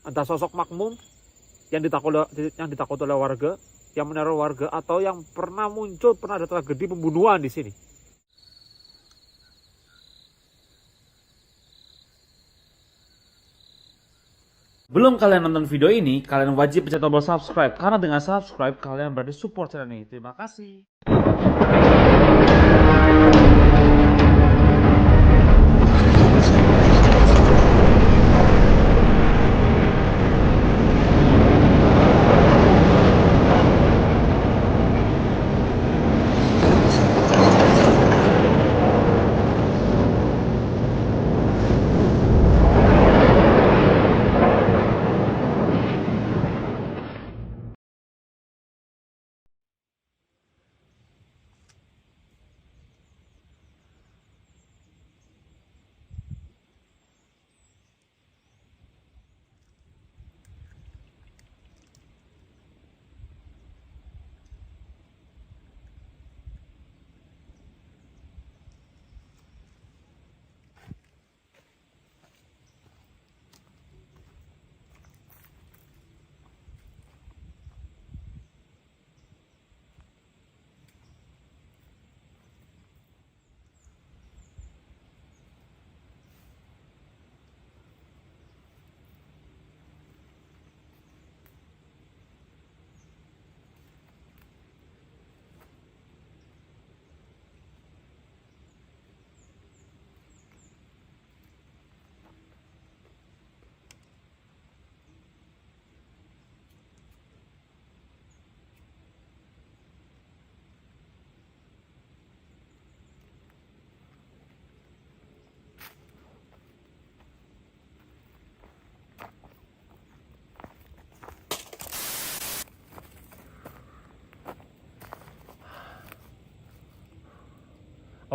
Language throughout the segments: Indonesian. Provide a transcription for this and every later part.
entah sosok makmum yang ditakut oleh warga, yang meneror warga, atau yang pernah ada tragedi pembunuhan di sini. Belum kalian nonton video ini, kalian wajib pencet tombol subscribe karena dengan subscribe kalian berarti support channel ini. Terima kasih.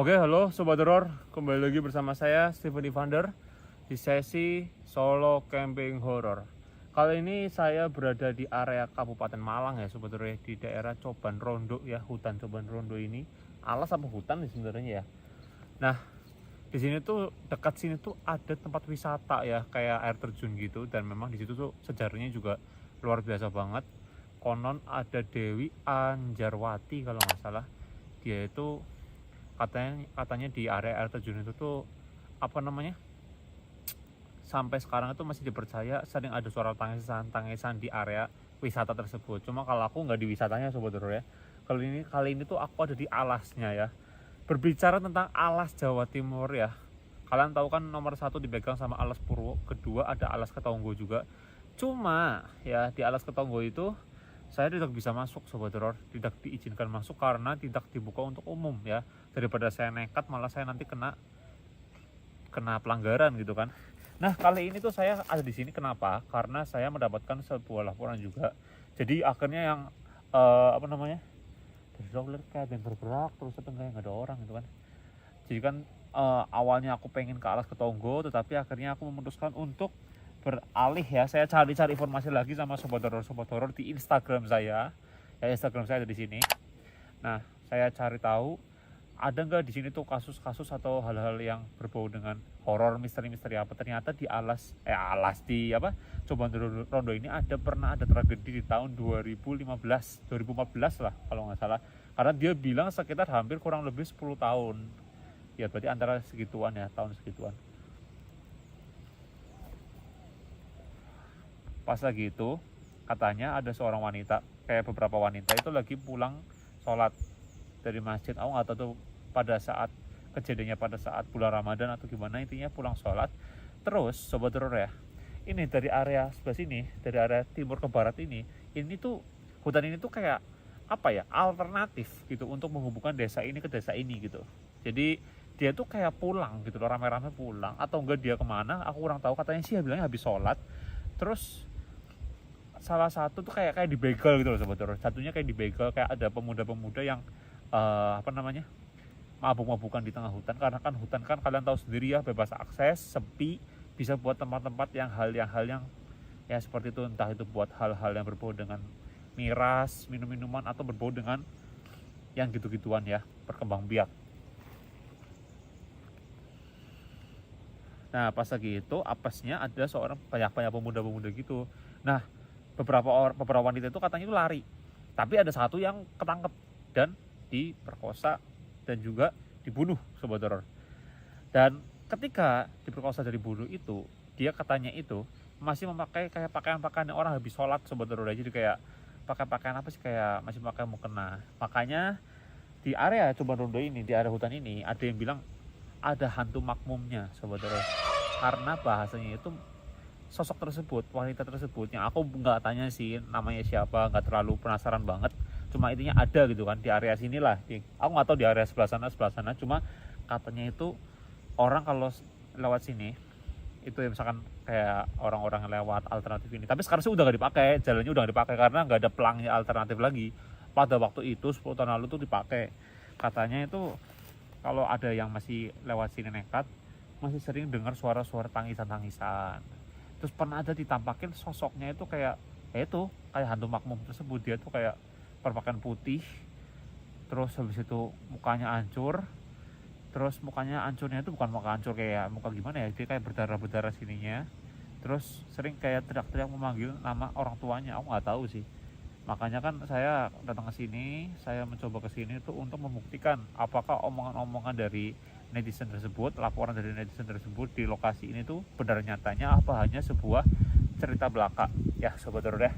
Oke, halo Sobat Horor, kembali lagi bersama saya Steven Evander di sesi solo camping horror. Kali ini saya berada di area Kabupaten Malang ya Sobat Horor, di daerah Coban Rondo ya, hutan Coban Rondo ini. Alas apa hutan sebenarnya ya. Nah, di sini tuh dekat sini tuh ada tempat wisata ya, kayak air terjun gitu, dan memang di situ tuh sejarahnya juga luar biasa banget. Konon ada Dewi Anjarwati kalau nggak salah. Dia itu katanya di area air terjun itu tuh apa namanya, sampai sekarang itu masih dipercaya sering ada suara tangisan di area wisata tersebut. Cuma kalau aku nggak di wisatanya Sobat Horor ya, kali ini tuh aku ada di alasnya ya. Berbicara tentang alas Jawa Timur ya, kalian tahu kan nomor 1 dipegang sama Alas Purwo, kedua ada Alas Ketonggo juga. Cuma ya di Alas Ketonggo itu saya tidak bisa masuk Sobat Horor, tidak diizinkan masuk karena tidak dibuka untuk umum ya. Daripada saya nekat malah saya nanti kena pelanggaran gitu kan. Nah, kali ini tuh saya ada di sini kenapa? Karena saya mendapatkan sebuah laporan juga. Jadi akhirnya yang apa namanya? Dari kayak yang bergerak terus kayak nggak ada orang gitu kan. Jadi kan awalnya aku pengen ke Alas Ketonggo, tetapi akhirnya aku memutuskan untuk beralih ya. Saya cari-cari informasi lagi sama sobat horor di Instagram saya. Ya, Instagram saya ada di sini. Nah, saya cari tahu ada nggak di sini tuh kasus-kasus atau hal-hal yang berbau dengan horor, misteri-misteri apa. Ternyata di alas di apa Coban Rondo ini pernah ada tragedi di tahun 2014 lah kalau nggak salah. Karena dia bilang sekitar hampir kurang lebih 10 tahun. Ya berarti antara segituan ya, tahun segituan. Pas lagi itu katanya ada seorang wanita, kayak beberapa wanita itu lagi pulang sholat dari masjid. Aku nggak tahu tuh pada saat kejadiannya pada saat bulan Ramadan atau gimana, intinya pulang sholat. Terus Sobat Horor ya, ini dari area sebelah sini, dari area timur ke barat ini tuh hutan ini tuh kayak apa ya, alternatif gitu untuk menghubungkan desa ini ke desa ini gitu. Jadi dia tuh kayak pulang gitu loh, rame-rame pulang atau enggak dia kemana aku kurang tahu. Katanya sih bilangnya habis sholat. Terus salah satu tuh kayak dibegal gitu loh Sobat Horor. Satunya kayak dibegal, kayak ada pemuda-pemuda yang apa namanya, mabuk-mabukan di tengah hutan. Karena kan hutan kan kalian tahu sendiri ya, bebas akses, sepi, bisa buat tempat-tempat yang hal yang ya seperti itu. Entah itu buat hal-hal yang berbau dengan miras, minum-minuman, atau berbau dengan yang gitu-gituan ya, berkembang biak. Nah pas lagi itu apesnya ada seorang banyak pemuda-pemuda gitu. Nah beberapa wanita itu katanya itu lari, tapi ada satu yang ketangkep dan diperkosa dan juga dibunuh sobat horor. Dan ketika diperkosa dan dibunuh itu, dia katanya itu masih memakai kayak pakaian-pakaian orang habis sholat sobat horor. Jadi kayak pakai pakaian apa sih, kayak masih pakai mukena. Makanya di area Coban Rondo ini, di area hutan ini, ada yang bilang ada hantu makmumnya sobat horor, karena bahasanya itu sosok tersebut, wanita tersebut, yang aku nggak tanya sih namanya siapa, nggak terlalu penasaran banget, cuma intinya ada gitu kan di area sini lah. Aku nggak tahu di area sebelah sana, cuma katanya itu orang kalau lewat sini itu ya, misalkan kayak orang-orang lewat alternatif ini, tapi sekarang sih udah nggak dipakai, jalannya udah nggak dipakai karena nggak ada pelangnya alternatif lagi. Pada waktu itu 10 tahun lalu tuh dipakai. Katanya itu kalau ada yang masih lewat sini nekat, masih sering dengar suara-suara tangisan-tangisan. Terus pernah ada ditampakin sosoknya itu kayak kayak hantu makmum tersebut. Dia tuh kayak berpakaian putih, terus habis itu mukanya hancur. Terus mukanya hancurnya itu bukan muka hancur kayak muka gimana ya, dia kayak berdarah-berdarah sininya. Terus sering kayak teriak-teriak memanggil nama orang tuanya. Aku nggak tahu sih. Makanya kan saya datang ke sini, saya mencoba ke sini itu untuk membuktikan apakah omongan-omongan dari netizen tersebut, laporan dari netizen tersebut di lokasi ini tuh benar nyatanya apa hanya sebuah cerita belaka. Ya sobat horor ya.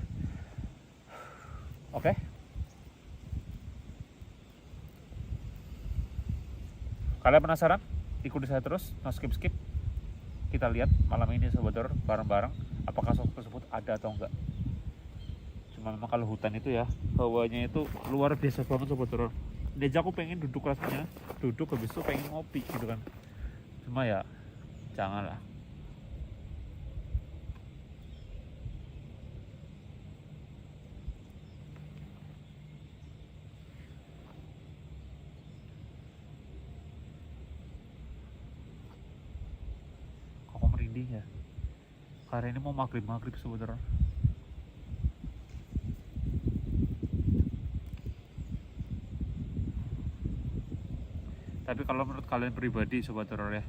Oke. Kalian penasaran? Ikuti saya terus, no skip. Kita lihat malam ini sobat horor bareng-bareng apakah sosok tersebut ada atau enggak. Cuma memang kalau hutan itu ya, hawanya itu luar biasa banget sobat horor. Diajak aku pengen duduk rasanya, duduk habis itu pengen ngopi gitu kan. Cuma ya janganlah. Kok merinding ya? Karena ini mau maghrib sobat horor. Tapi kalau menurut kalian pribadi sobat horor ya,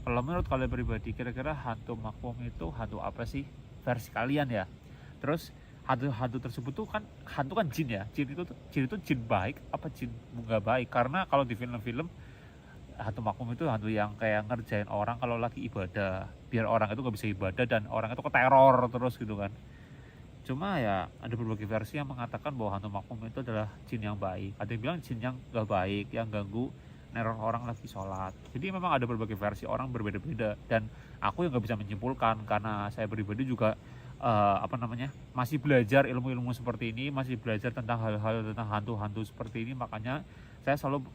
kalau menurut kalian pribadi kira-kira hantu makmum itu hantu apa sih versi kalian ya? Terus hantu tersebut tuh kan hantu kan jin ya, jin itu jin baik apa jin nggak baik? Karena kalau di film-film hantu makmum itu hantu yang kayak ngerjain orang kalau lagi ibadah, biar orang itu nggak bisa ibadah dan orang itu keteror terus gitu kan. Cuma ya ada berbagai versi yang mengatakan bahwa hantu makmum itu adalah jin yang baik, ada yang bilang jin yang nggak baik, yang ganggu neror orang lagi sholat. Jadi memang ada berbagai versi, orang berbeda-beda, dan aku yang nggak bisa menyimpulkan karena saya pribadi juga masih belajar ilmu-ilmu seperti ini, masih belajar tentang hal-hal tentang hantu-hantu seperti ini. Makanya saya selalu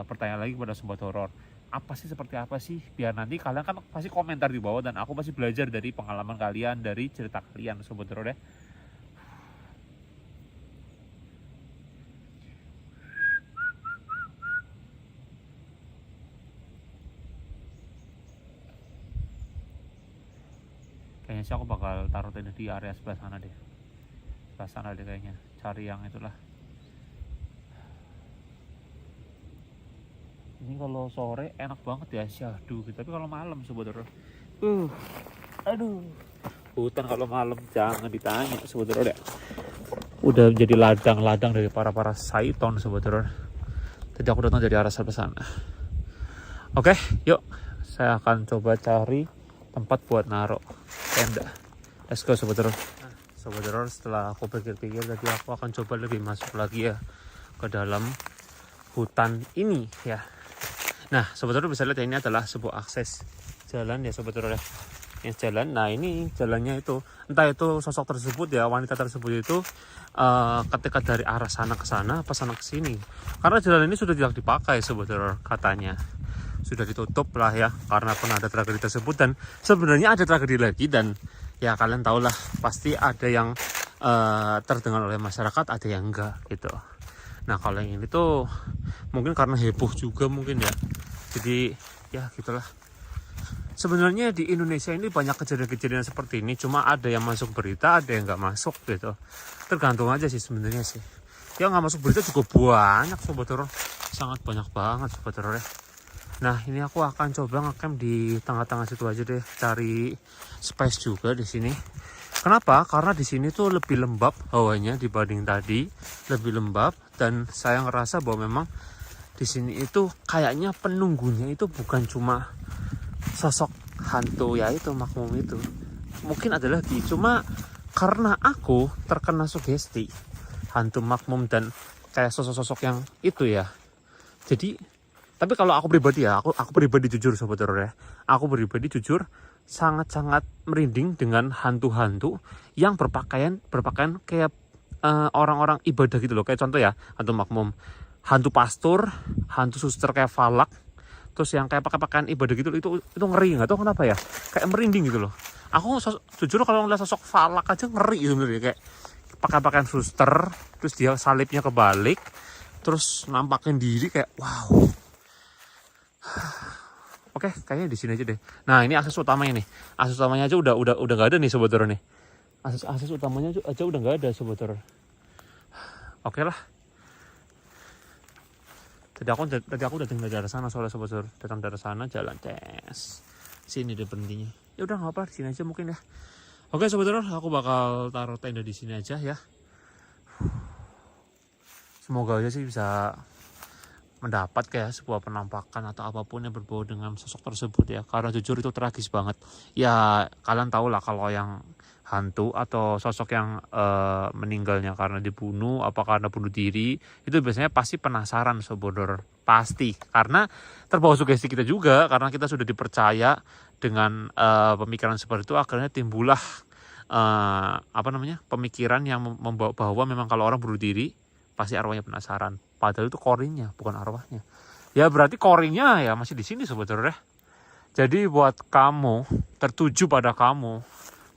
bertanya lagi kepada sobat horor, apa sih, seperti apa sih, biar nanti kalian kan pasti komentar di bawah dan aku pasti belajar dari pengalaman kalian, dari cerita kalian sobat horor ya. Kayaknya sih aku bakal taruh tenda di area sebelah sana deh. Sebelah sana deh kayaknya. Cari yang itulah. Ini kalau sore enak banget ya syahdu gitu. Tapi kalau malam sobat horor, aduh. Hutan kalau malam jangan ditanya sobat horor ya. Udah menjadi ladang-ladang dari para syaiton sobat horor. Tadi aku datang dari arah sebelah sana. Oke, yuk. Saya akan coba cari tempat buat naruh tenda. Let's go sobat horor. Sobat horor, setelah aku pikir-pikir tadi aku akan coba lebih masuk lagi ya ke dalam hutan ini ya. Nah sobat horor bisa lihat ya, ini adalah sebuah akses jalan ya sobat horor ya. Yang jalan, nah ini jalannya itu entah itu sosok tersebut ya, wanita tersebut itu ketika dari arah sana ke sana apa sana ke sini, karena jalan ini sudah tidak dipakai sobat horor, katanya sudah ditutup lah ya karena pernah ada tragedi tersebut. Dan sebenarnya ada tragedi lagi, dan ya kalian tahulah pasti ada yang terdengar oleh masyarakat, ada yang enggak gitu. Nah kalau yang ini tuh mungkin karena heboh juga mungkin ya, jadi ya gitulah. Sebenarnya di Indonesia ini banyak kejadian-kejadian seperti ini, cuma ada yang masuk berita, ada yang nggak masuk gitu, tergantung aja sih sebenarnya sih. Yang nggak masuk berita juga banyak sobat horor, sangat banyak banget sobat horor ya. Nah, ini aku akan coba ngecamp di tengah-tengah situ aja deh, cari space juga di sini. Kenapa? Karena di sini tuh lebih lembab hawanya dibanding tadi, lebih lembab, dan saya ngerasa bahwa memang di sini itu kayaknya penunggunya itu bukan cuma sosok hantu ya itu makmum itu. Mungkin ada lagi, cuma karena aku terkena sugesti hantu makmum dan kayak sosok-sosok yang itu ya. Jadi, tapi kalau aku pribadi ya, aku pribadi jujur sobat horor ya. Aku pribadi jujur sangat-sangat merinding dengan hantu-hantu yang berpakaian kayak orang-orang ibadah gitu loh. Kayak contoh ya, hantu makmum, hantu pastor, hantu suster kayak falak, terus yang kayak pakai pakaian ibadah gitu itu ngeri, nggak tahu kenapa ya, kayak merinding gitu loh. Aku jujur kalau ngeliat sosok falak aja ngeri gitu sebenarnya, kayak pakai pakaian suster, terus dia salibnya kebalik, terus nampakin diri kayak wow. Oke, kayaknya di sini aja deh. Nah, ini akses utamanya nih. Akses utamanya aja udah nggak ada nih sobat horor nih. Akses utamanya aja udah nggak ada sobat horor. Oke lah. Tadi aku datang dari arah sana soalnya sobat horor. Datang dari sana jalan tes. Sini deh berhentinya. Ya udah nggak apa, di sini aja mungkin ya. Oke sobat horor, aku bakal taruh tenda di sini aja ya. Semoga aja sih bisa mendapat kayak sebuah penampakan atau apapun yang berbau dengan sosok tersebut ya, karena jujur itu tragis banget ya. Kalian tahu lah kalau yang hantu atau sosok yang meninggalnya karena dibunuh apa karena bunuh diri, itu biasanya pasti penasaran sebodor, pasti karena terbawa sugesti kita juga, karena kita sudah dipercaya dengan pemikiran seperti itu, akhirnya timbullah pemikiran yang membawa bahwa memang kalau orang bunuh diri pasti arwahnya penasaran. Padahal itu koringnya, bukan arwahnya. Ya berarti koringnya ya masih di sini sebetulnya. Jadi buat kamu, tertuju pada kamu,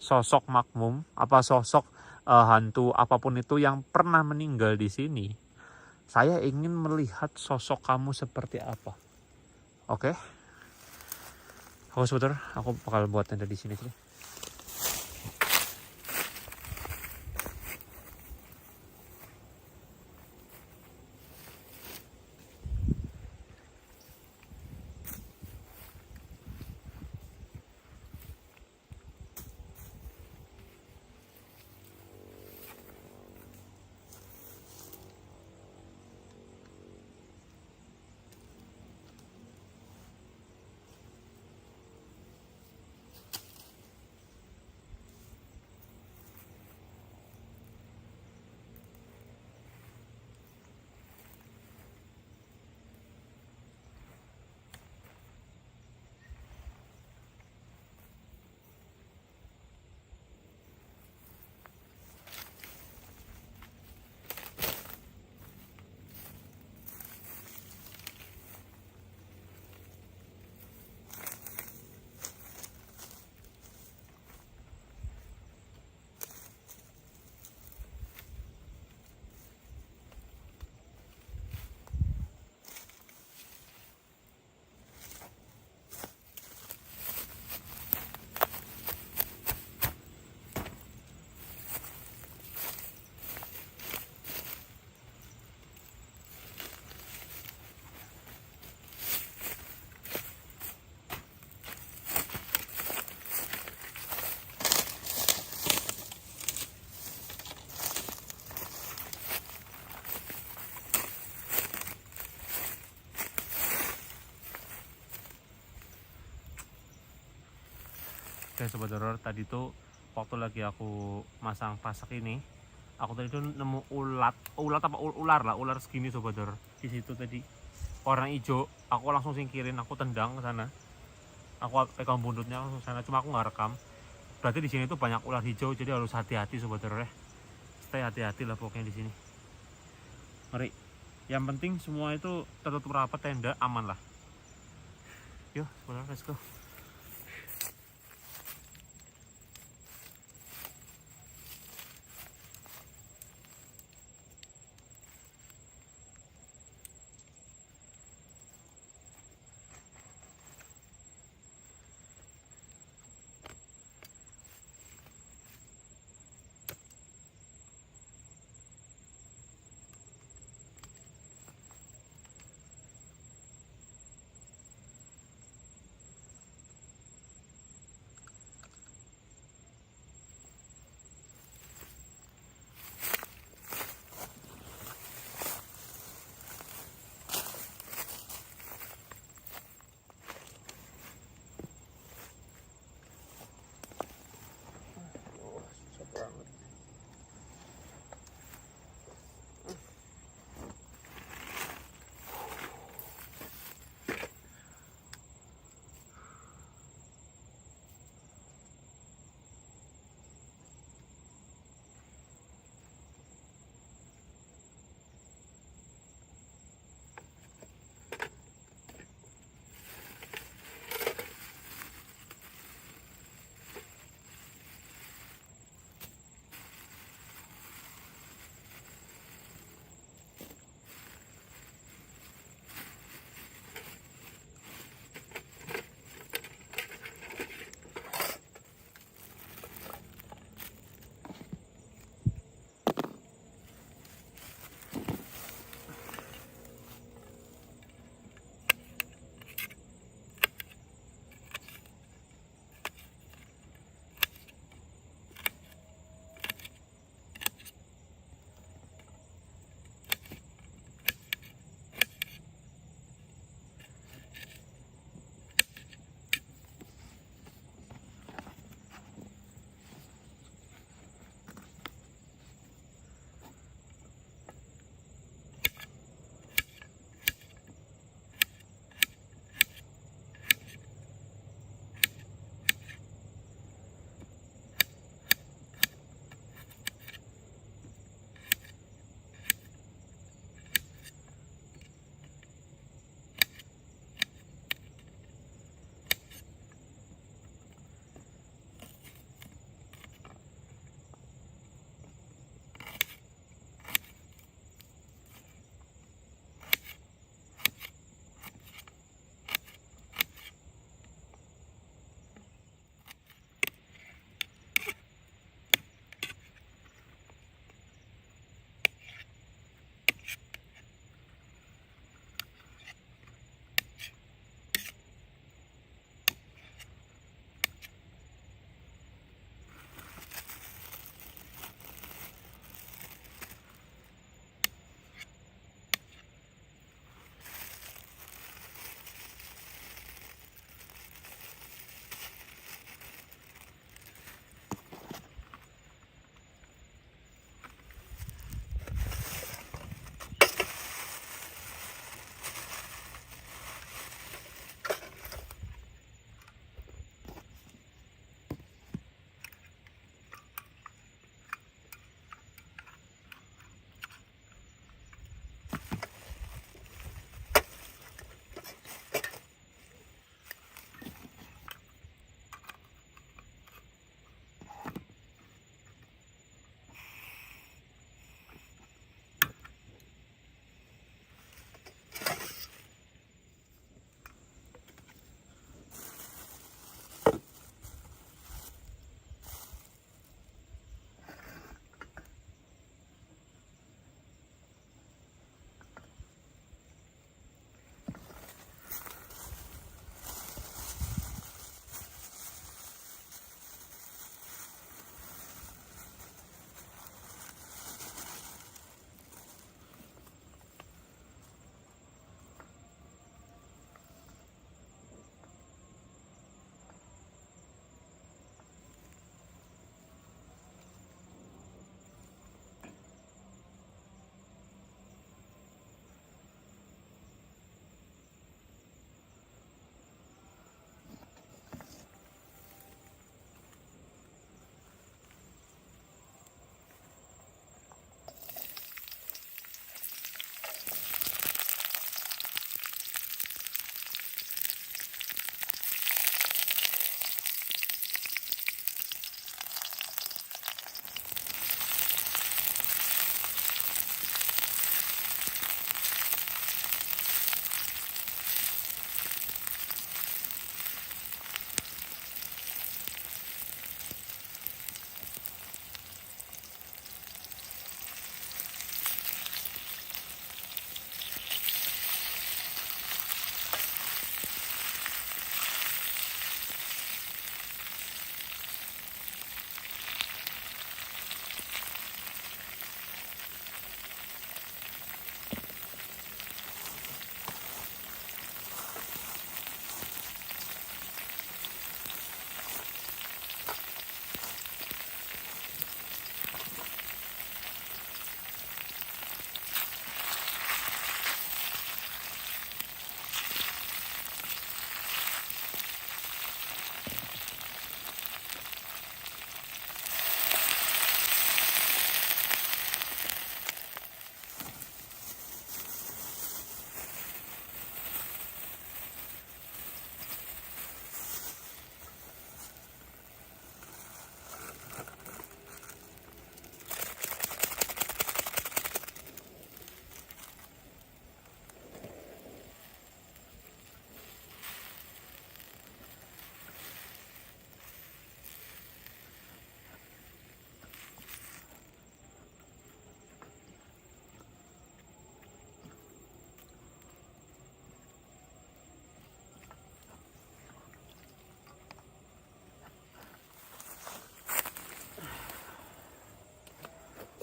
sosok makmum, apa sosok hantu apapun itu yang pernah meninggal di sini, saya ingin melihat sosok kamu seperti apa. Oke? Oke sebetulnya, aku bakal buat tenda di sini sih. Oke sobat horor, tadi tuh waktu lagi aku masang pasak ini, aku tadi tuh nemu ular segini sobat horor. Di situ tadi warna hijau, aku langsung singkirin, aku tendang ke sana. Aku pegang buntutnya langsung sana, cuma aku nggak rekam. Berarti di sini tuh banyak ular hijau, jadi harus hati-hati sobat horor ya. Stay hati-hati lah pokoknya di sini. Ngeri. Yang penting semua itu tertutup rapat, tenda aman lah. Yuk, let's go.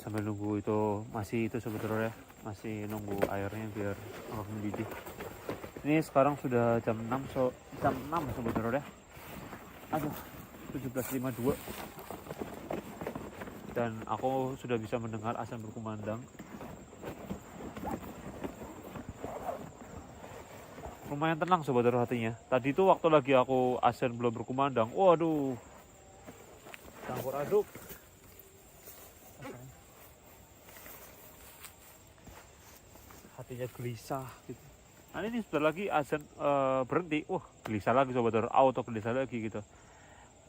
sambil nunggu itu masih itu sebetulnya masih nunggu airnya biar mendidih. Ini sekarang sudah jam 6 sebetulnya. Aduh, 17.52. Dan aku sudah bisa mendengar azan berkumandang. Lumayan tenang saudara hatinya. Tadi itu waktu lagi aku azan belum berkumandang, waduh, campur aduk. Hatinya gelisah gitu. Nah ini sebentar lagi azan berhenti, gelisah lagi saudara, auto gelisah lagi gitu.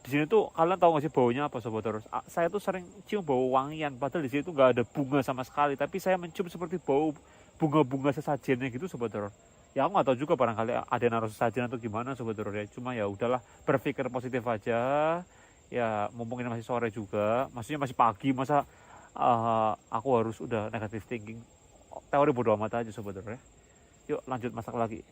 Di sini tuh kalian tahu nggak sih baunya apa saudara? Saya tuh sering cium bau wangian, padahal di sini tuh nggak ada bunga sama sekali, tapi saya mencium seperti bau bunga-bunga sesajennya gitu saudara. Ya aku nggak tahu juga, barangkali ada yang naruh sesajen atau gimana saudara ya. Cuma ya udahlah, berpikir positif aja. Ya mumpung ini masih sore juga, maksudnya masih pagi, masa aku harus udah negative thinking. Teori bodo amat aja saudara ya. Yuk lanjut masak lagi.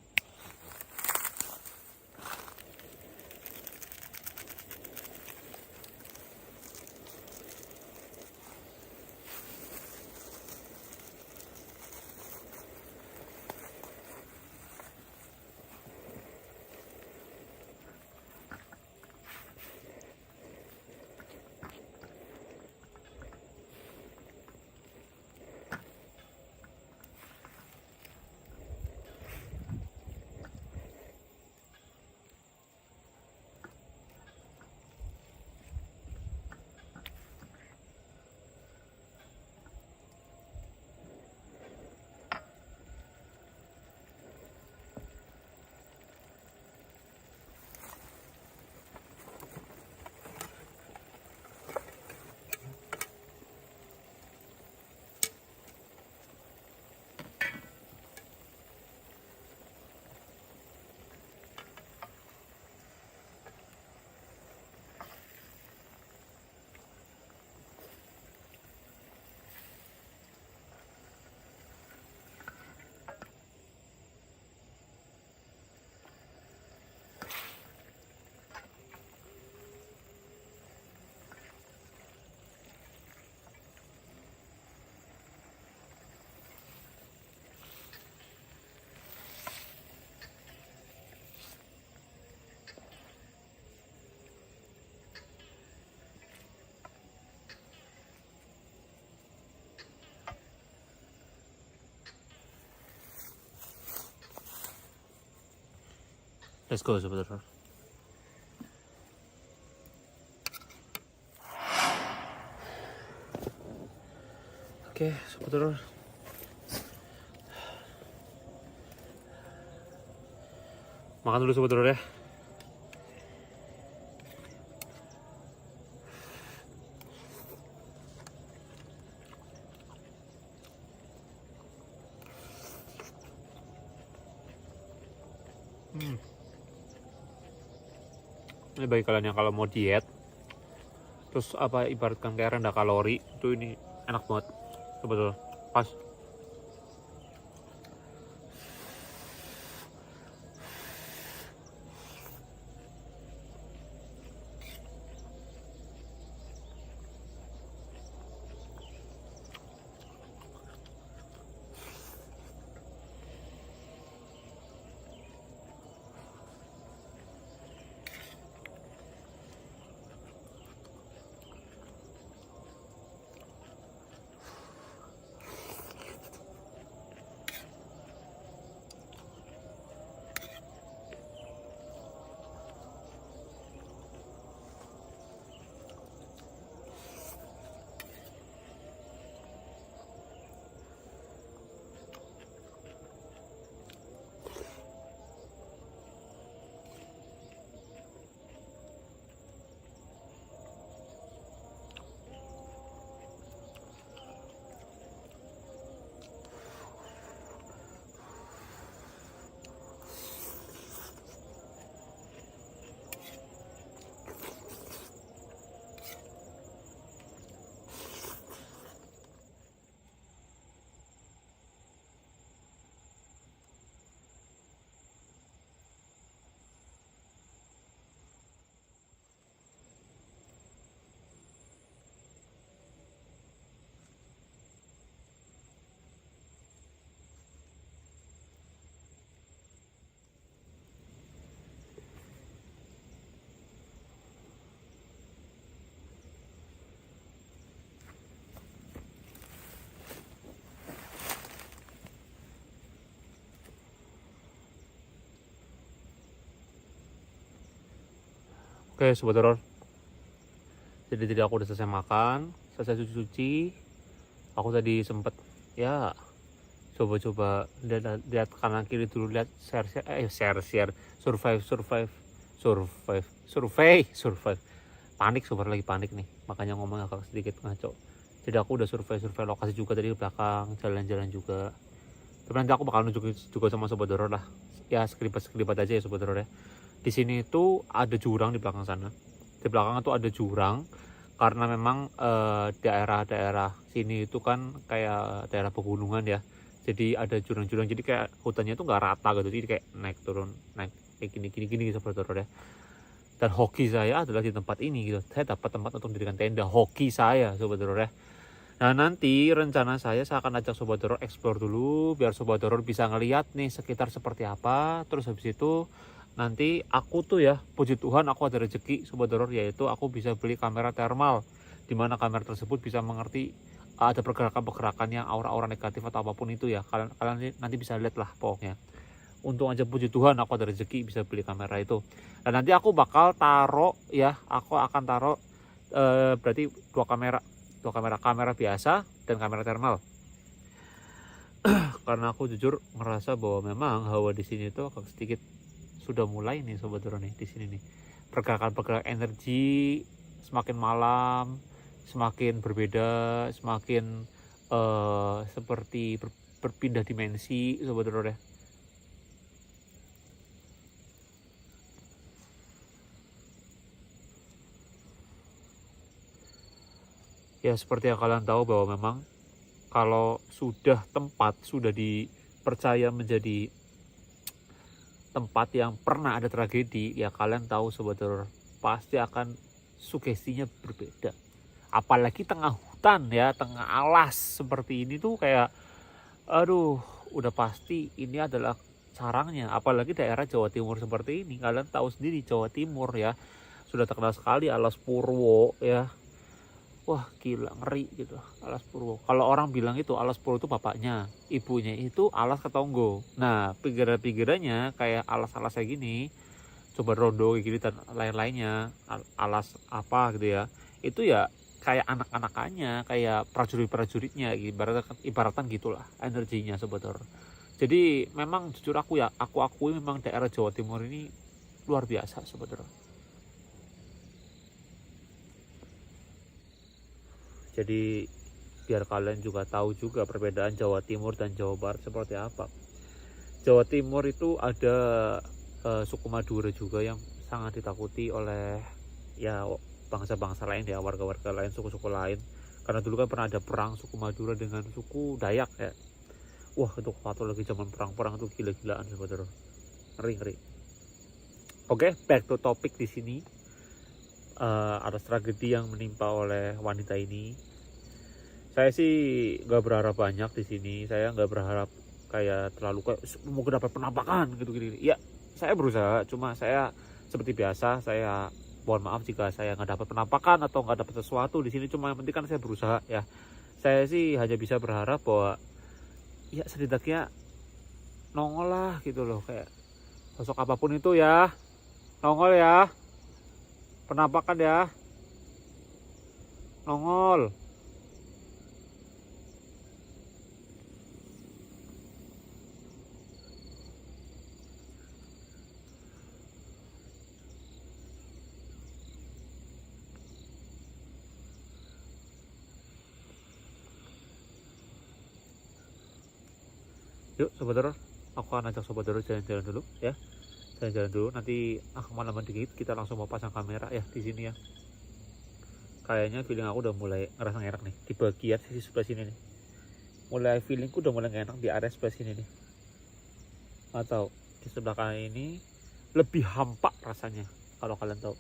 Let's go saudara. Oke saudara. Makan dulu saudara ya. Ini bagi kalian yang kalau mau diet, terus ibaratkan kayak rendah kalori, itu ini enak banget, betul pas. Oke, sobat horor. Jadi tadi aku udah selesai makan, selesai cuci-cuci. Aku tadi sempet ya coba-coba lihat kanan kiri dulu, lihat share survive. Panik, sobat, lagi panik nih, makanya ngomong agak sedikit ngaco. Jadi aku udah survei lokasi juga tadi ke belakang, jalan-jalan juga. Tapi nanti aku bakal nunjukin juga sama sobat horor lah. Ya sekelibat aja ya sobat horor ya. Di sini itu ada jurang di belakang sana. Di belakang itu ada jurang karena memang daerah-daerah sini itu kan kayak daerah pegunungan ya. Jadi ada jurang-jurang, jadi kayak hutannya itu nggak rata gitu, jadi kayak naik turun naik kayak gini sobat horor ya. Dan hoki saya adalah di tempat ini gitu. Saya dapat tempat untuk mendirikan tenda, hoki saya sobat horor ya. Nah nanti rencana saya akan ajak sobat horor explore dulu biar sobat horor bisa ngeliat nih sekitar seperti apa. Terus habis itu nanti aku tuh ya, puji Tuhan aku ada rezeki sobat horor, yaitu aku bisa beli kamera thermal, dimana kamera tersebut bisa mengerti ada pergerakan-pergerakan yang aura-aura negatif atau apapun itu ya. Kalian nanti bisa lihat lah pokoknya. Untung aja puji Tuhan aku ada rezeki bisa beli kamera itu. Dan nanti aku bakal taruh ya, aku akan taruh berarti dua kamera biasa dan kamera thermal. Karena aku jujur merasa bahwa memang hawa di sini itu agak sedikit sudah mulai nih sobat horor nih di sini nih. Pergerakan energi semakin malam, semakin berbeda, semakin seperti berpindah dimensi sobat horor ya. Ya seperti yang kalian tahu bahwa memang kalau tempat sudah dipercaya menjadi tempat yang pernah ada tragedi, ya kalian tahu sobat horor pasti akan sugestinya berbeda. Apalagi tengah hutan ya, tengah alas seperti ini tuh kayak aduh, udah pasti ini adalah sarangnya. Apalagi daerah Jawa Timur seperti ini, kalian tahu sendiri Jawa Timur ya, sudah terkenal sekali Alas Purwo ya. Wah gila, ngeri gitu Alas Purwo. Kalau orang bilang itu Alas Purwo itu bapaknya, ibunya itu Alas Ketonggo. Nah pinggiran-pinggirannya kayak alas-alas kayak gini, coba rondo kayak gini dan lain-lainnya, alas apa gitu ya, itu ya kayak anak-anakannya, kayak prajurit-prajuritnya, ibaratan gitulah energinya sobat horor. Jadi memang jujur aku akui memang daerah Jawa Timur ini luar biasa sobat horor. Jadi biar kalian juga tahu juga perbedaan Jawa Timur dan Jawa Barat seperti apa. Jawa Timur itu ada suku Madura juga yang sangat ditakuti oleh ya bangsa-bangsa lain ya, warga-warga lain, suku-suku lain. Karena dulu kan pernah ada perang suku Madura dengan suku Dayak ya. Wah itu waktu lagi zaman perang-perang itu gila-gilaan sebenarnya. Ngeri. Oke, back to topic di sini. Ada tragedi yang menimpa oleh wanita ini. Saya sih nggak berharap banyak di sini. Saya nggak berharap kayak terlalu kayak mau dapat penampakan gitu gini. Ya saya berusaha, cuma saya seperti biasa saya mohon maaf jika saya nggak dapat penampakan atau nggak dapat sesuatu di sini. Cuma yang penting kan saya berusaha ya. Saya sih hanya bisa berharap bahwa ya setidaknya nongol lah gitu loh, kayak sosok apapun itu ya nongol ya. Penampakan ya, nongol. Yuk sobat horor, aku akan ajak sobat horor jalan-jalan dulu ya. Jalan-jalan dulu, nanti kemalaman dikit kita langsung mau pasang kamera ya di sini ya. Kayaknya feeling aku udah mulai ngerasa enak nih di bagian sisi sebelah sini nih. Feelingku udah mulai enak di area sebelah sini nih. Atau di sebelah kanan ini lebih hampa rasanya. Kalau kalian tahu,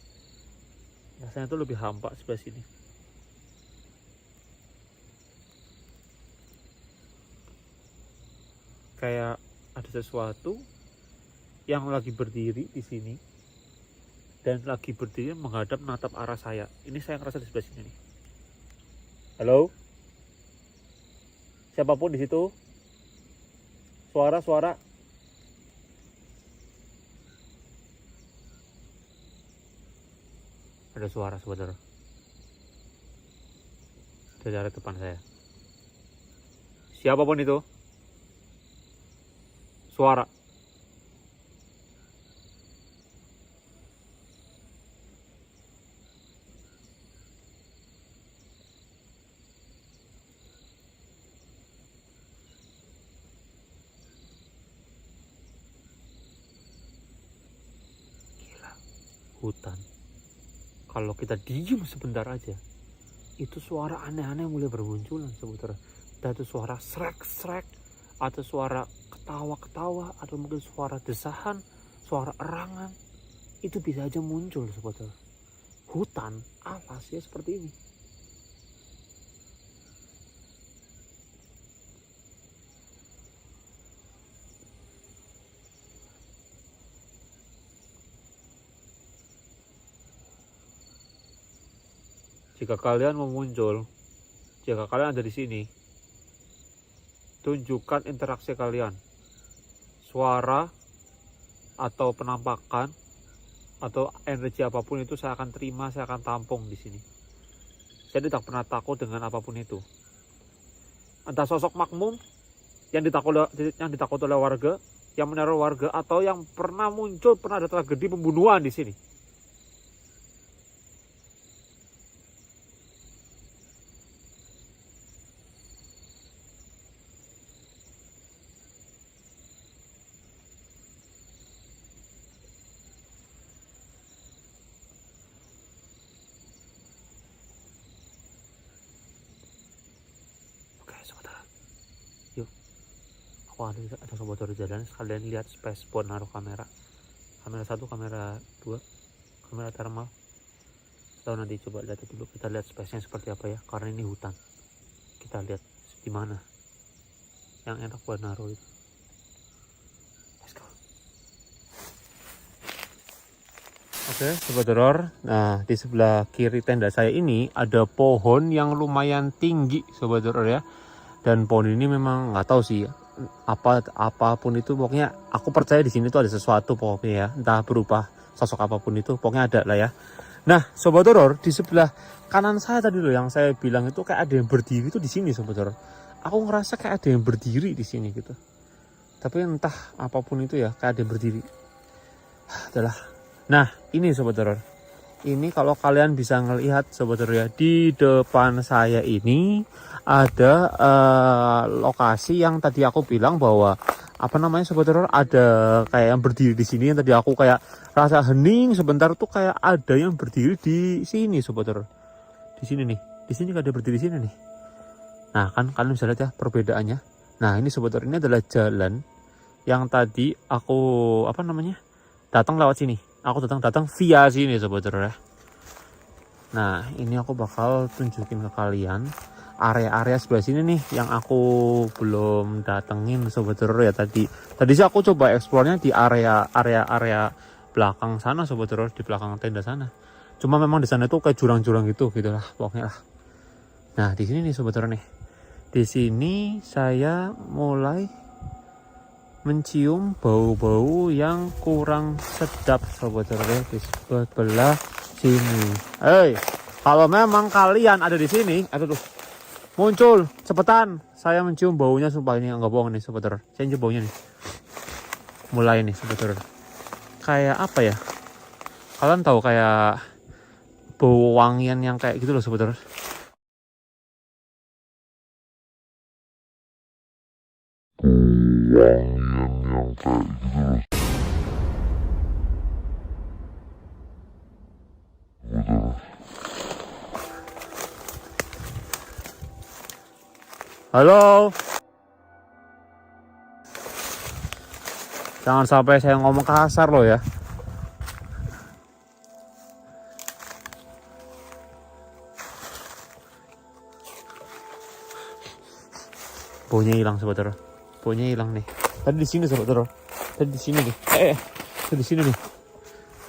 rasanya tuh lebih hampa sebelah sini. Kayak ada sesuatu yang lagi berdiri di sini dan lagi berdiri menatap arah saya. Ini saya ngerasa di sebelah sini nih. Halo? Siapapun di situ? Suara. Ada suara saudara dari arah depan saya. Siapapun itu, suara. Gila, hutan. Kalau kita diem sebentar aja, itu suara aneh-aneh mulai bermunculan sebentar. Entah itu suara srek-srek, atau suara ketawa-ketawa, atau mungkin suara desahan, suara erangan. Itu bisa aja muncul sebentar. Hutan alas ya seperti ini. Jika kalian mau muncul, jika kalian ada di sini, tunjukkan interaksi kalian. Suara atau penampakan atau energi apapun itu saya akan terima, saya akan tampung di sini. Saya tidak pernah takut dengan apapun itu. Entah sosok makmum yang ditakut oleh warga, yang meneror warga, atau yang pernah muncul, pernah ada tragedi pembunuhan di sini. Wah, ada sobat horor jalan, sekalian lihat space pun naruh kamera 1, kamera 2, kamera thermal. Tahu nanti coba lihat dulu, kita lihat space nya seperti apa ya, karena ini hutan. Kita lihat di mana yang enak buat naruh itu. Let's go. Oke, sobat horor. Nah, di sebelah kiri tenda saya ini ada pohon yang lumayan tinggi, sobat horor ya. Dan pohon ini memang nggak tahu sih apapun itu, pokoknya aku percaya di sini tuh ada sesuatu pokoknya ya, entah berupa sosok apapun itu, pokoknya ada lah ya. Nah, sobat horor, di sebelah kanan saya tadi loh yang saya bilang itu kayak ada yang berdiri tuh di sini, sobat horor. Aku ngerasa kayak ada yang berdiri di sini gitu. Tapi entah apapun itu ya, kayak ada yang berdiri. Adalah. Nah, ini sobat horor. Ini kalau kalian bisa ngelihat sobat horor ya, di depan saya ini ada lokasi yang tadi aku bilang bahwa apa namanya sobat horor, ada kayak yang berdiri di sini, yang tadi aku kayak rasa hening sebentar tuh, kayak ada yang berdiri di sini sobat horor. Di sini nih, di sini ada berdiri di sini nih. Nah, kan kalian bisa lihat ya perbedaannya. Nah, ini sobat horor, ini adalah jalan yang tadi aku apa namanya datang lewat sini. Aku datang via sini sobat horor ya. Nah, ini aku bakal tunjukin ke kalian area-area sebelah sini nih yang aku belum datengin sobat horor ya. Tadi sih aku coba eksplornya di area belakang sana sobat horor, di belakang tenda sana. Cuma memang di sana tuh kayak jurang-jurang gitu lah pokoknya lah. Nah, di sini nih sobat horor nih. Di sini saya mulai mencium bau-bau yang kurang sedap sobat horor ya, di sebelah sini. Kalau memang kalian ada di sini, aduh, muncul cepetan. Saya mencium baunya, sumpah ini nggak bohong nih sobat horor. Saya cium baunya nih. Mulai nih sobat horor. Kayak apa ya? Kalian tahu kayak bau wangian yang kayak gitu loh sobat horor. Halo. Jangan sampai saya ngomong kasar loh ya. Baunya hilang sobat horor. Baunya hilang nih. Tadi di sini sobat horor. Tadi di sini nih. Tadi di sini nih.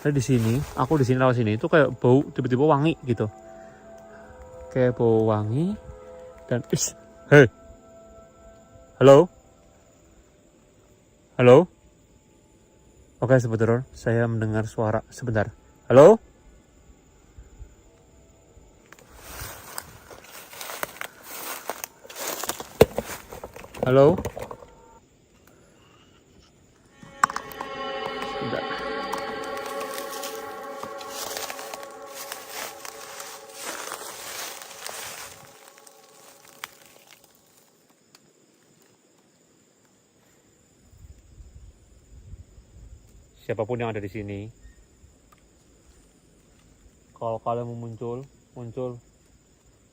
Tadi di sini, aku di sini lewat sini itu kayak bau tiba-tiba wangi gitu. Kayak bau wangi dan hei. Halo? Halo? Oke sobat horor, saya mendengar suara sebentar. Halo? Halo? Sudah. Siapapun yang ada di sini, kalau kalian mau muncul.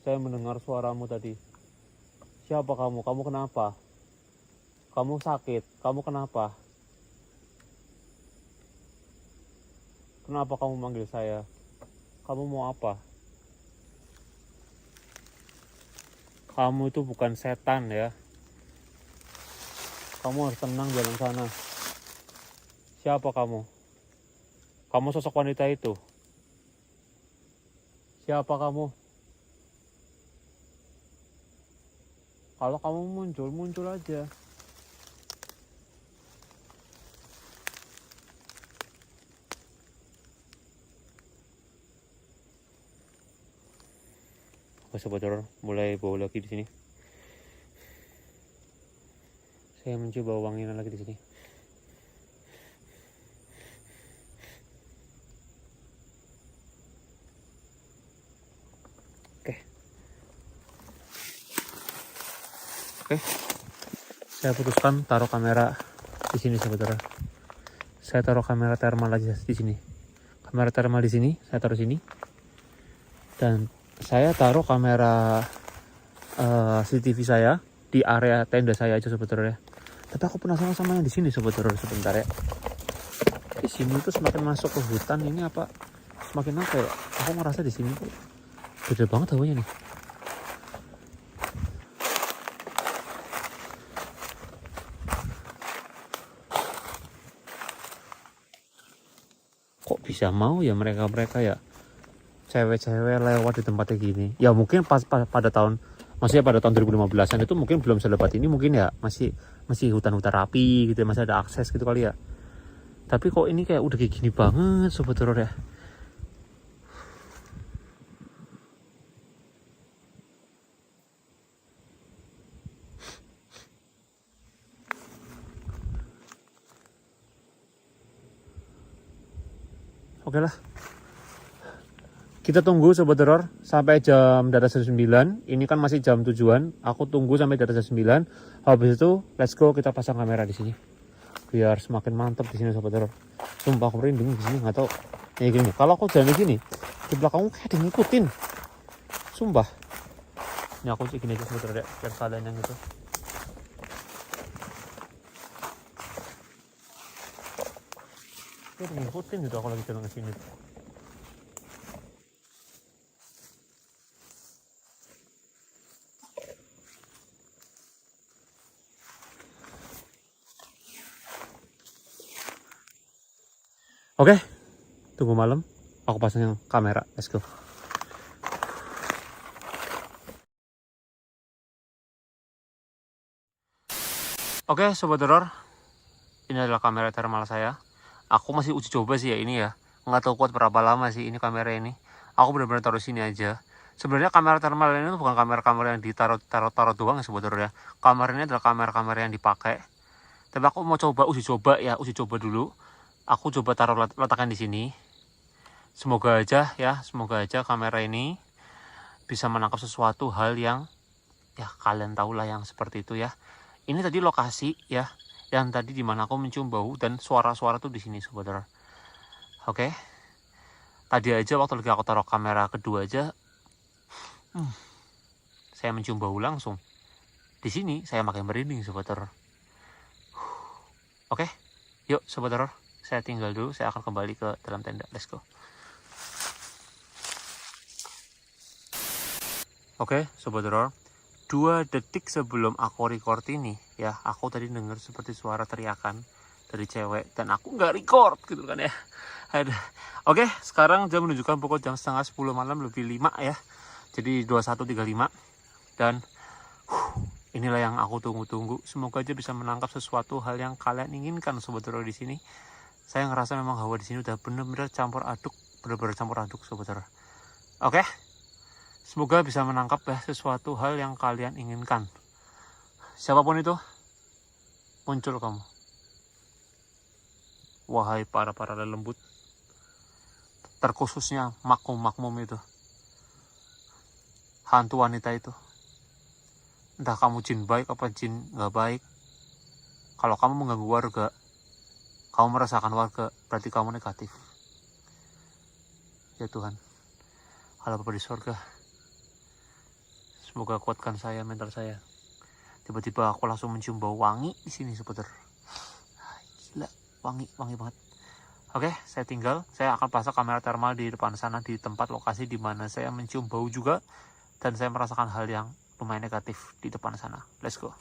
Saya mendengar suaramu tadi. Siapa kamu? Kamu kenapa? Kamu sakit? Kamu kenapa? Kenapa kamu manggil saya? Kamu mau apa? Kamu itu bukan setan ya. Kamu harus tenang jalan sana. Siapa kamu? Kamu sosok wanita itu. Siapa kamu? Kalau kamu muncul aja. Oke, sobat horor, mulai bau lagi di sini. Saya mencoba wangian lagi di sini. Oke, saya putuskan taruh kamera di sini, saudara. Saya taruh kamera thermal aja di sini. Kamera thermal di sini, saya taruh sini. Dan saya taruh kamera CCTV saya di area tenda saya aja, saudara ya. Tapi aku penasaran sama yang di sini, saudara. Sebentar ya. Di sini tuh semakin masuk ke hutan ini apa? Semakin apa ya? Aku ngerasa di sini tuh beda banget hawanya nih. Kok bisa mau ya mereka ya cewek-cewek lewat di tempatnya gini. Ya mungkin pada tahun, maksudnya pada tahun 2015an itu mungkin belum selebat ini, mungkin ya masih hutan-hutan rapi gitu ya, masih ada akses gitu kali ya. Tapi kok ini kayak udah kayak gini banget, sobat horor ya. Oke lah, kita tunggu sobat horor sampai jam data 9. Ini kan masih jam tujuan. Aku tunggu sampai data 9. Habis itu let's go, kita pasang kamera di sini. Biar semakin mantap di sini sobat horor. Sumpah aku merinding di sini, nggak tahu. Ya gini, kalau aku jalan di sini, di belakangmu kayak ada yang ngikutin. Sumpah. Ini aku cek gini aja sobat horor ya, biar kalian yang itu. Kayak ada yang ngikutin gitu aku lagi jalan ke sini. Oke, tunggu malam. Aku pasang kamera. Let's go. Oke, sobat horor. Ini adalah kamera thermal saya. Aku masih uji coba sih ya ini ya. Nggak tahu kuat berapa lama sih ini kamera ini. Aku benar-benar taruh sini aja. Sebenarnya kamera thermal ini bukan kamera-kamera yang ditaruh doang ya sobat horor ya. Kamera ini adalah kamera-kamera yang dipakai. Tapi aku mau coba uji coba dulu. Aku coba taruh letakkan di sini. Semoga aja kamera ini bisa menangkap sesuatu hal yang ya kalian tahulah yang seperti itu ya. Ini tadi lokasi ya, yang tadi dimana aku mencium bau dan suara-suara tuh di sini sobat horor. Oke. Tadi aja waktu lagi aku taruh kamera kedua aja, saya mencium bau langsung. Di sini saya makin merinding sobat horor. Oke, yuk sobat horor. Saya tinggal dulu, saya akan kembali ke dalam tenda. Let's go. Oke, sobat horor. 2 detik sebelum aku record ini, ya, aku tadi dengar seperti suara teriakan dari cewek dan aku nggak record gitu kan ya. Oke, sekarang jam menunjukkan pukul jam setengah 10 malam lebih 5 ya. Jadi 21.35 dan inilah yang aku tunggu-tunggu. Semoga aja bisa menangkap sesuatu hal yang kalian inginkan sobat horor di sini. Saya ngerasa memang hawa di sini udah bener-bener campur aduk sobat horor. Oke. Semoga bisa menangkap ya sesuatu hal yang kalian inginkan. Siapapun itu, muncul kamu. Wahai para lembut, terkhususnya makmum itu, hantu wanita itu. Entah kamu jin baik apa jin nggak baik, kalau kamu mengganggu warga, kamu merasakan warga, berarti kamu negatif. Ya Tuhan, Allah Bapa di sorga, semoga kuatkan saya, mental saya. Tiba-tiba aku langsung mencium bau wangi di sini, seputar. Gila, wangi banget. Oke, saya tinggal. Saya akan pasang kamera thermal di depan sana, di tempat lokasi di mana saya mencium bau juga, dan saya merasakan hal yang lumayan negatif di depan sana. Let's go.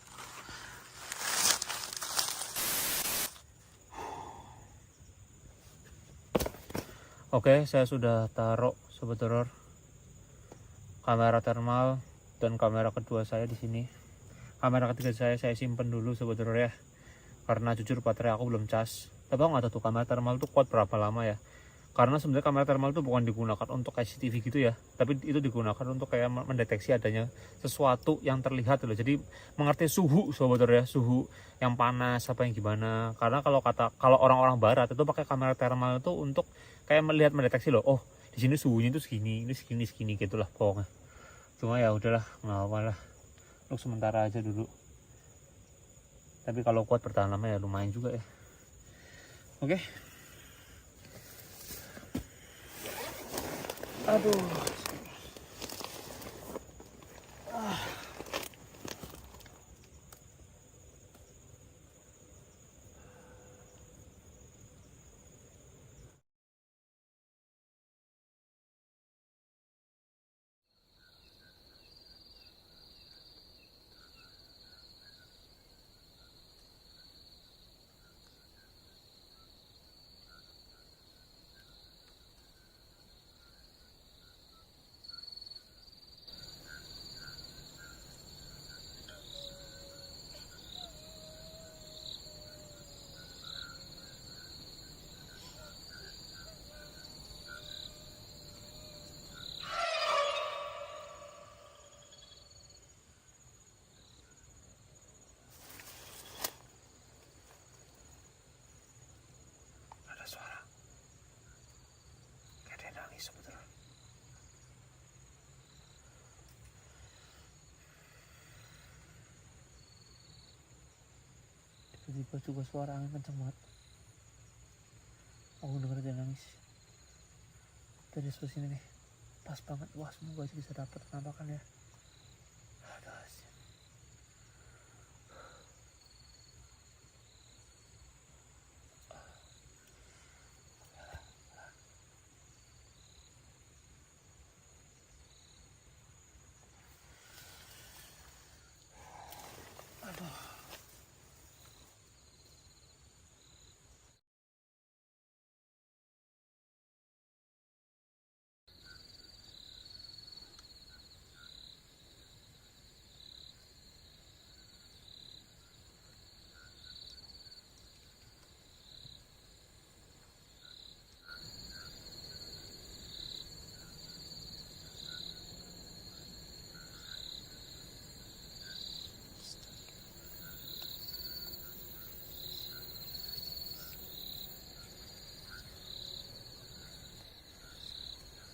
Oke, saya sudah taruh sebetulnya kamera thermal dan kamera kedua saya di sini. Kamera ketiga saya simpen dulu sebetulnya ya, karena jujur baterai aku belum cas. Tapi aku nggak tahu tuh kamera thermal tuh kuat berapa lama ya. Karena sebenarnya kamera thermal itu bukan digunakan untuk CCTV gitu ya, tapi itu digunakan untuk kayak mendeteksi adanya sesuatu yang terlihat loh. Jadi mengerti suhu sebetulnya, suhu yang panas apa yang gimana. Karena kalau orang-orang barat itu pakai kamera thermal itu untuk kayak melihat mendeteksi loh. Oh, di sini suhunya itu segini, ini segini gitulah pokoknya. Cuma ya udahlah, nggak apa lah. Untuk sementara aja dulu. Tapi kalau kuat bertahan lama ya lumayan juga ya. Oke. Aduh. Ada suara. Kayak dia nangis sebetulnya. Tiba-tiba juga suara angin kenceng banget. Aku denger dia nangis. Dari sebelah sini nih. Pas banget. Wah, semoga aja bisa dapat penampakan ya. Aduh.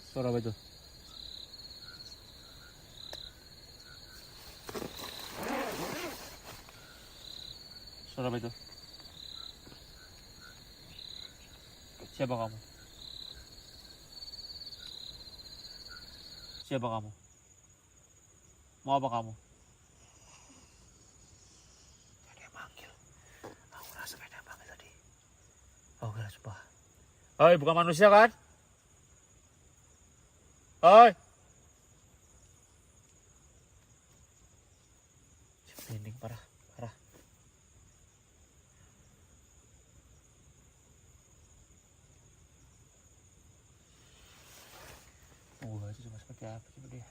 Suara apa itu? Suara apa itu? Siapa kamu? Siapa kamu? Mau apa kamu? Dia manggil. Aku rasa kayak dia manggil tadi. Oh, gak sumpah. Hoi, bukan manusia kan? Hoi. Merinding parah. Itu cuma seperti apa coba dia.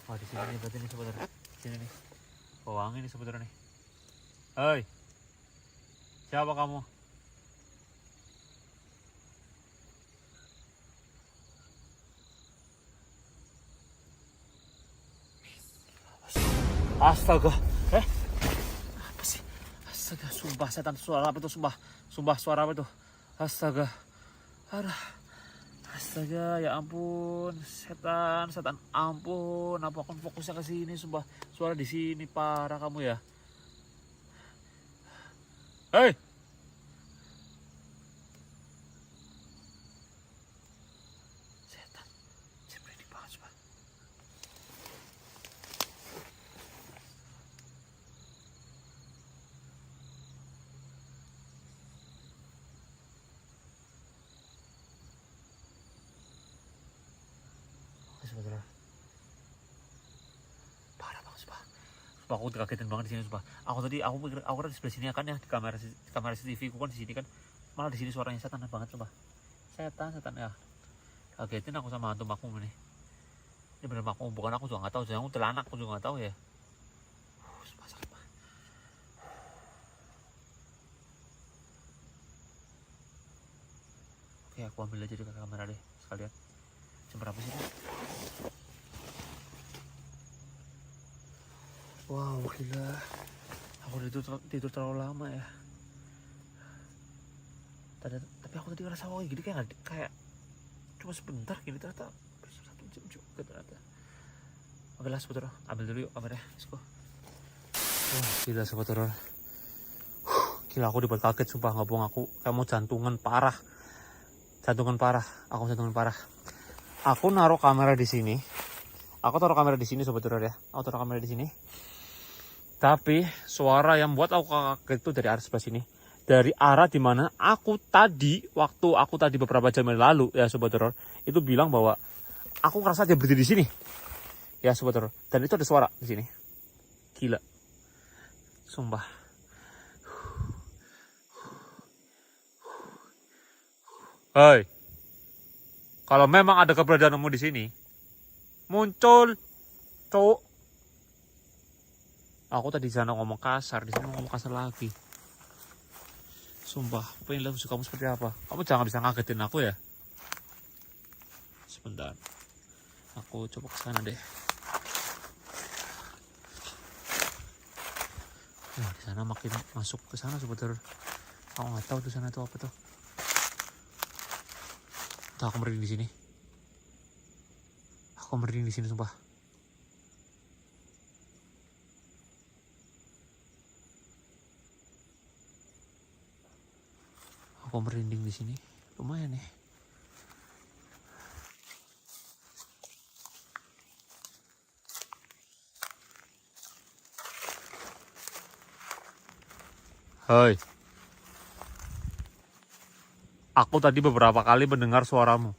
Wah, di sini nih berarti nih sobat horor. Sini nih. Wangi nih sobat horor nih. Hei. Siapa kamu? Astaga. Apa sih? Astaga, sumpah setan, suara apa itu? Sumpah suara apa itu? Astaga. Aduh. Astaga, ya ampun, setan, ampun, apa aku fokusnya ke sini, sumpah, suara di sini parah kamu ya. Hei, setan, berani banget, sumpah. Sebentar. Parah banget, sumpah. Sumpah, aku kagetin banget di sini, sumpah. Aku pikir aku kan di sebelah sini kan ya, di kamera CCTV ku kan di sini kan. Malah di sini suaranya setan banget, sumpah. Setan ya. Kagetin aku sama hantu makmum ini. Ini bener makmum bukan, aku juga nggak tahu. Jangan telan, aku juga nggak tahu ya. Sumpah sakit banget. Oke, aku ambil aja di kamera deh sekalian. Jam berapa sih? Wow, gila. Aku tidur terlalu lama ya. Tapi aku tadi ngerasa kayak gini kayak cuma sebentar gini, ternyata 1 jam juga ternyata. Oke lah sobat horor, ambil dulu yuk kameranya, let's go. Wah, gila sobat horor. Gila, aku dibuat kaget sumpah, nggak bohong, aku kayak mau jantungan parah. Aku naruh kamera di sini. Sobat horor ya. Aku taruh kamera di sini. Tapi suara yang buat aku kaget itu dari arah sebelah sini. Dari arah dimana aku tadi, waktu aku tadi beberapa jam yang lalu ya sobat horor, itu bilang bahwa aku ngerasa dia berdiri di sini. Ya sobat horor. Dan itu ada suara di sini. Gila. Sumpah. Hai. Kalau memang ada keberadaanmu di sini, muncul, cowok. Aku tadi di sana ngomong kasar, di sini ngomong kasar lagi. Sumpah, pengen lihat musuh kamu seperti apa. Kamu jangan bisa ngagetin aku ya. Sebentar, aku coba ke sana deh. Nah, di sana makin masuk ke sana sebetulnya. Aku nggak tahu di sana itu apa tuh. Tuh, aku merinding di sini. Sumpah. Aku merinding di sini. Lumayan nih. Hai. Aku tadi beberapa kali mendengar suaramu.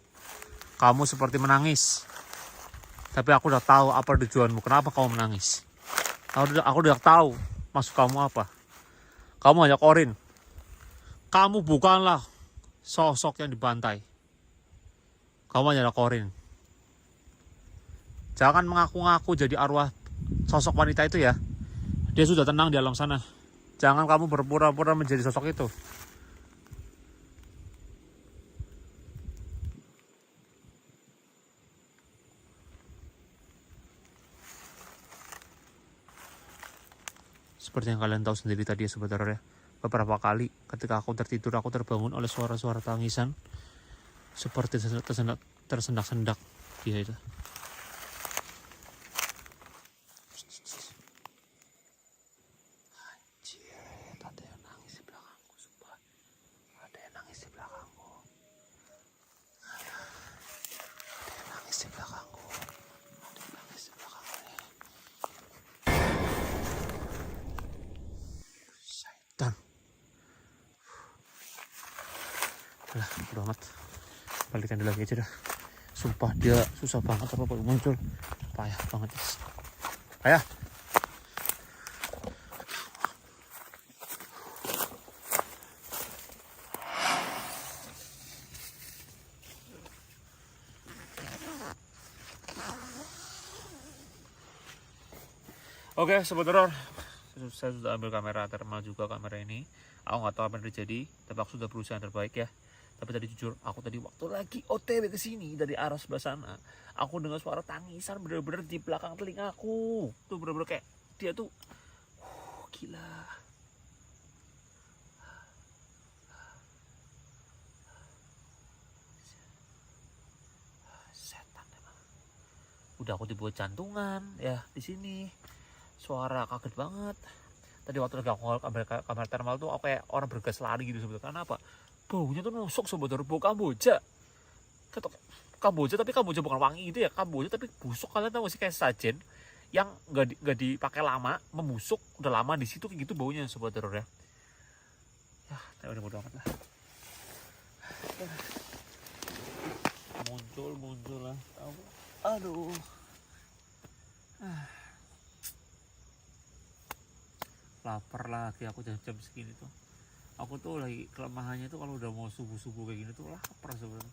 Kamu seperti menangis. Tapi aku udah tahu apa tujuanmu. Kenapa kamu menangis? Aku udah tahu maksud kamu apa. Kamu hanya korin. Kamu bukanlah sosok yang dibantai. Kamu hanya korin. Jangan mengaku-ngaku jadi arwah sosok wanita itu ya. Dia sudah tenang di alam sana. Jangan kamu berpura-pura menjadi sosok itu. Seperti yang kalian tahu sendiri tadi ya sobat horor ya. Beberapa kali ketika aku tertidur, aku terbangun oleh suara-suara tangisan. Seperti tersendak-sendak dia itu. Anjir, ada yang nangis di belakangku, sumpah. Ada yang nangis di belakangku. Setan. Lah, udah amat. Balikan dulu lagi aja dah. Sumpah dia susah banget apa baru muncul. Payah banget. Payah. Oke, Sobat Horor, saya sudah ambil kamera thermal juga, kamera ini. Aku nggak tahu apa yang terjadi, tapi aku sudah berusaha yang terbaik ya. Tapi tadi jujur, aku tadi waktu lagi OTW ke sini dari arah sebelah sana, aku dengar suara tangisan bener-bener di belakang telingaku. Tuh bener-bener kayak dia tuh, gila. Setan emang. Udah aku dibuat jantungan ya di sini. Suara kaget banget. Tadi waktu lagi aku kamera thermal tuh aku kayak orang bergegas lari gitu sebetulnya. Karena apa? Baunya tuh nusuk sebetulnya, bau Kamboja. Ketok Kamboja, tapi Kamboja bukan wangi gitu ya. Kamboja tapi busuk, kalian tahu sih, kayak sajen yang nggak dipakai lama, membusuk, udah lama di situ kayak gitu baunya sobat horor ya. Ya, udah bodo amat lah. Muncul lah. Aduh. Lapar lagi aku jam-jam segini tuh. Aku tuh lagi kelemahannya tuh kalau udah mau subuh-subuh kayak gini tuh lapar sebenarnya.